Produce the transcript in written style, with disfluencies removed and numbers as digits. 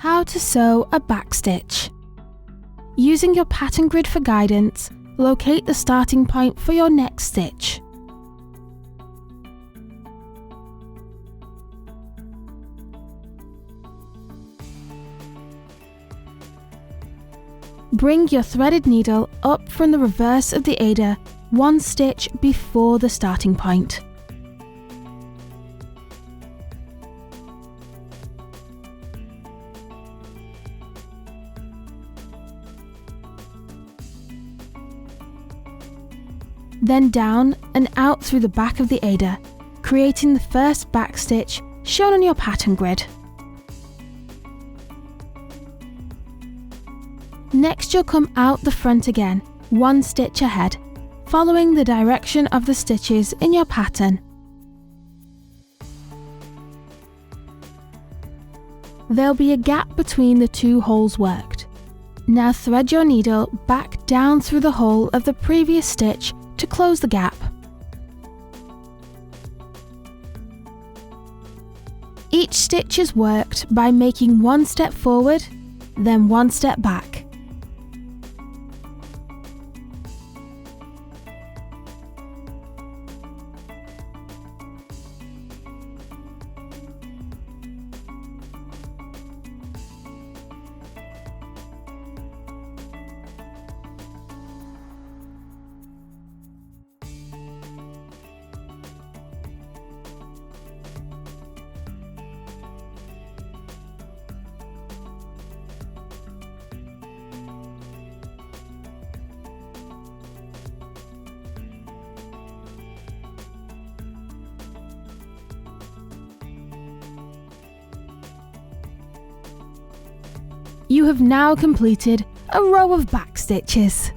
How to sew a backstitch. Using your pattern grid for guidance, locate the starting point for your next stitch. Bring your threaded needle up from the reverse of the Aida one stitch before the starting point. Then down and out through the back of the Aida, creating the first backstitch shown on your pattern grid. Next, you'll come out the front again, one stitch ahead, following the direction of the stitches in your pattern. There'll be a gap between the two holes worked. Now thread your needle back down through the hole of the previous stitch to close the gap. Each stitch is worked by making one step forward, then one step back. You have now completed a row of back stitches.